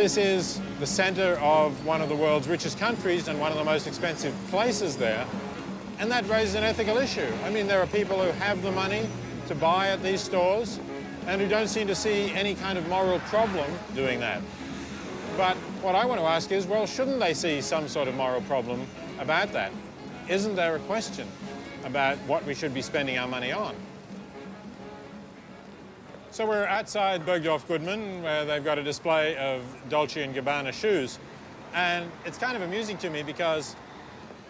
this is the center of one of the world's richest countries and one of the most expensive places there, and that raises an ethical issue. I mean, there are people who have the money to buy at these stores and who don't seem to see any kind of moral problem doing that. But what I want to ask is, well, shouldn't they see some sort of moral problem about that? Isn't there a question about what we should be spending our money on? So we're outside Bergdorf Goodman, where they've got a display of Dolce & Gabbana shoes. And it's kind of amusing to me because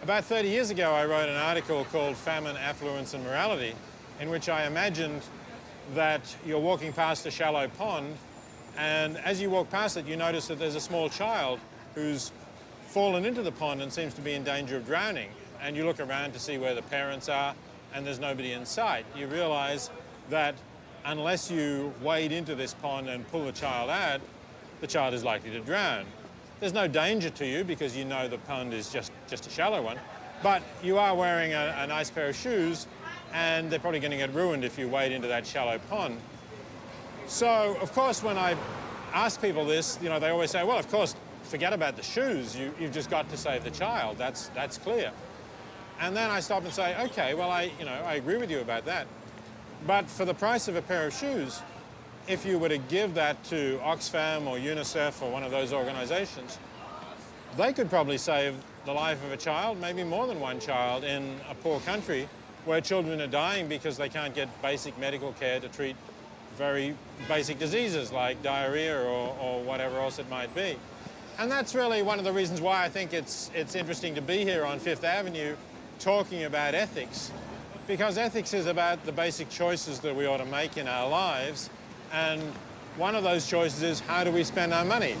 about 30 years ago, I wrote an article called Famine, Affluence and Morality, in which I imagined that you're walking past a shallow pond, and as you walk past it, you notice that there's a small child who's fallen into the pond and seems to be in danger of drowning. And you look around to see where the parents are, and there's nobody in sight. You realize that unless you wade into this pond and pull the child out, the child is likely to drown. There's no danger to you because you know the pond is just a shallow one, but you are wearing a nice pair of shoes, and they're probably going to get ruined if you wade into that shallow pond. So, of course, when I ask people this, you know, they always say, well, of course, forget about the shoes. You've just got to save the child. That's clear. And then I stop and say, okay, well, I agree with you about that. But for the price of a pair of shoes, if you were to give that to Oxfam or UNICEF or one of those organizations, they could probably save the life of a child, maybe more than one child, in a poor country where children are dying because they can't get basic medical care to treat very basic diseases like diarrhea or whatever else it might be. And that's really one of the reasons why I think it's interesting to be here on Fifth Avenue talking about ethics, because ethics is about the basic choices that we ought to make in our lives, and one of those choices is, how do we spend our money?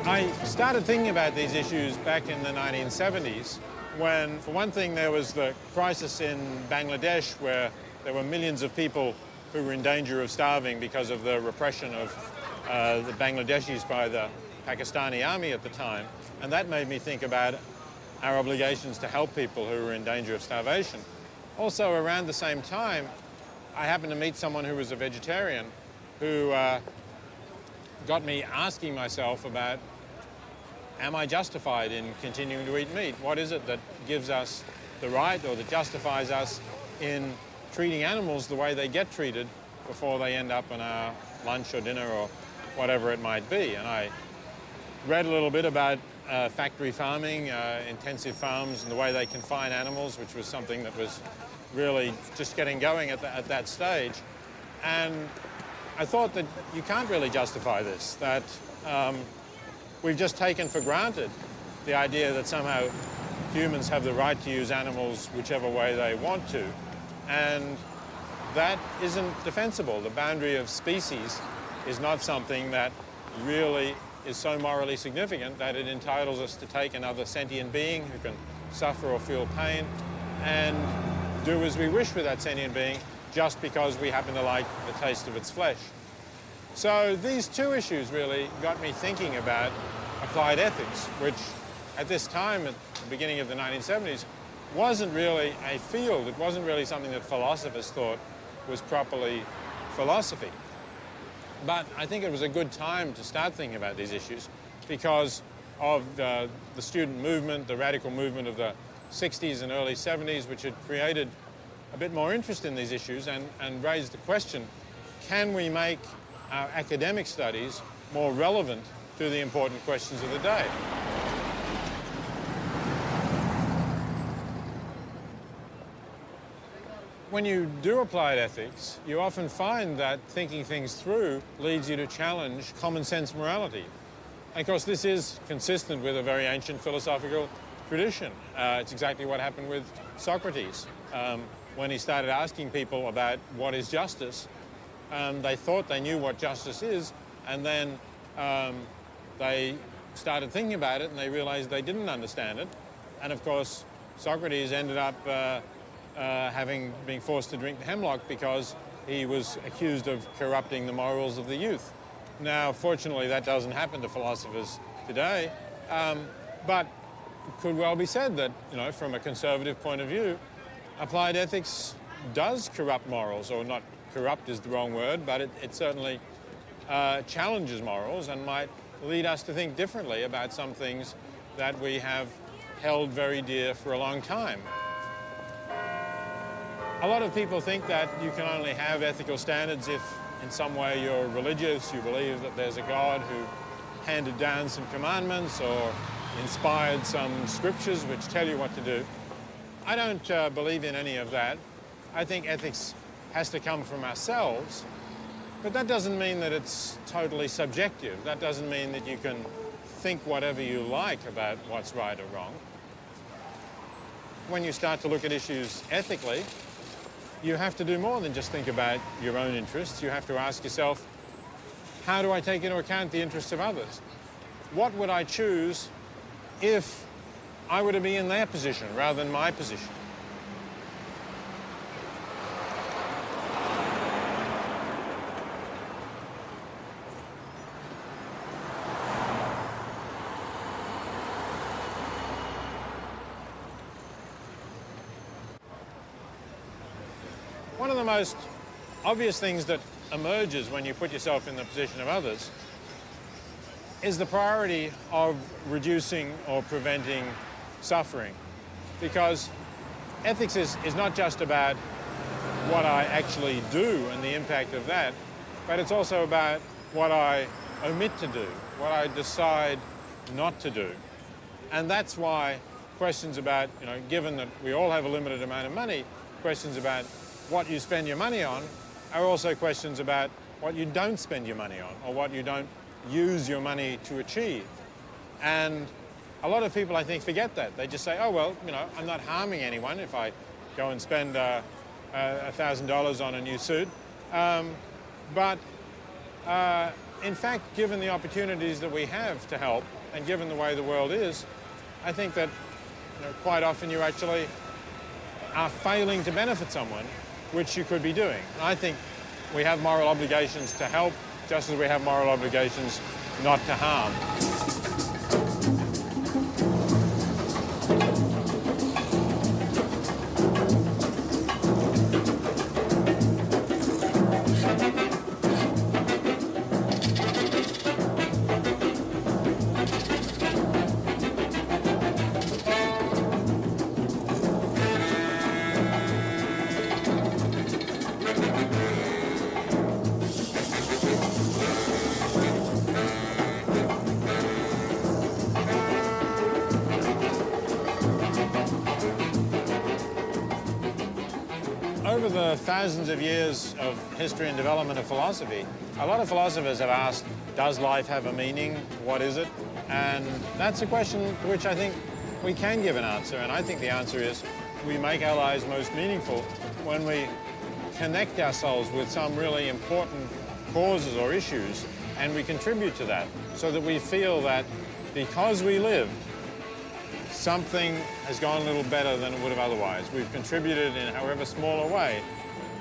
I started thinking about these issues back in the 1970s when, for one thing, there was the crisis in Bangladesh where there were millions of people who were in danger of starving because of the repression of the Bangladeshis by the Pakistani army at the time. And that made me think about our obligations to help people who were in danger of starvation. Also, around the same time, I happened to meet someone who was a vegetarian who got me asking myself about, am I justified in continuing to eat meat? What is it that gives us the right or that justifies us in treating animals the way they get treated before they end up in our lunch or dinner or whatever it might be? And I read a little bit about factory farming, intensive farms, and the way they confine animals, which was something that was really just getting going at that stage. And I thought that you can't really justify this, that we've just taken for granted the idea that somehow humans have the right to use animals whichever way they want to. And that isn't defensible. The boundary of species is not something that really is so morally significant that it entitles us to take another sentient being who can suffer or feel pain and do as we wish with that sentient being just because we happen to like the taste of its flesh. So these two issues really got me thinking about applied ethics, which at this time, at the beginning of the 1970s, wasn't really a field. It wasn't really something that philosophers thought was properly philosophy. But I think it was a good time to start thinking about these issues because of the student movement, the radical movement of the 60s and early 70s, which had created a bit more interest in these issues and raised the question, can we make our academic studies more relevant to the important questions of the day? When you do applied ethics, you often find that thinking things through leads you to challenge common sense morality. And of course, this is consistent with a very ancient philosophical tradition. It's exactly what happened with Socrates. When he started asking people about what is justice, they thought they knew what justice is, and then they started thinking about it and they realized they didn't understand it. And of course, Socrates ended up being forced to drink the hemlock because he was accused of corrupting the morals of the youth. Now, fortunately, that doesn't happen to philosophers today, but it could well be said that, from a conservative point of view, applied ethics does corrupt morals, or not corrupt is the wrong word, but it certainly challenges morals and might lead us to think differently about some things that we have held very dear for a long time. A lot of people think that you can only have ethical standards if in some way you're religious, you believe that there's a God who handed down some commandments or inspired some scriptures which tell you what to do. I don't believe in any of that. I think ethics has to come from ourselves, but that doesn't mean that it's totally subjective. That doesn't mean that you can think whatever you like about what's right or wrong. When you start to look at issues ethically, you have to do more than just think about your own interests. You have to ask yourself, how do I take into account the interests of others? What would I choose if I were to be in their position rather than my position? One of the most obvious things that emerges when you put yourself in the position of others is the priority of reducing or preventing suffering. Because ethics is not just about what I actually do and the impact of that, but it's also about what I omit to do, what I decide not to do. And that's why questions about, given that we all have a limited amount of money, questions about what you spend your money on are also questions about what you don't spend your money on or what you don't use your money to achieve. And a lot of people, I think, forget that. They just say, oh, well, I'm not harming anyone if I go and spend $1,000 on a new suit. But in fact, given the opportunities that we have to help and given the way the world is, I think that quite often you actually are failing to benefit someone, which you could be doing. And I think we have moral obligations to help, just as we have moral obligations not to harm. Over the thousands of years of history and development of philosophy, a lot of philosophers have asked, does life have a meaning? What is it? And that's a question to which I think we can give an answer. And I think the answer is we make our lives most meaningful when we connect ourselves with some really important causes or issues and we contribute to that so that we feel that because we live, something has gone a little better than it would have otherwise. We've contributed in however small a way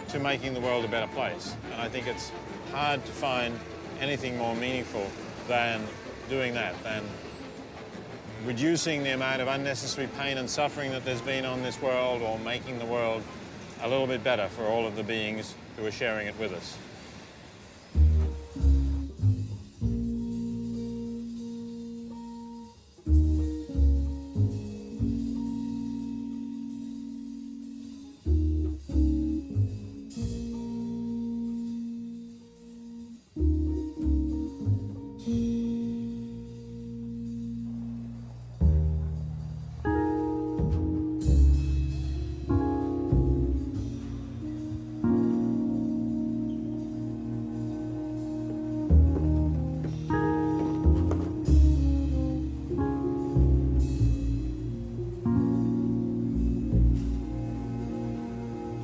to making the world a better place. And I think it's hard to find anything more meaningful than doing that, than reducing the amount of unnecessary pain and suffering that there's been on this world or making the world a little bit better for all of the beings who are sharing it with us.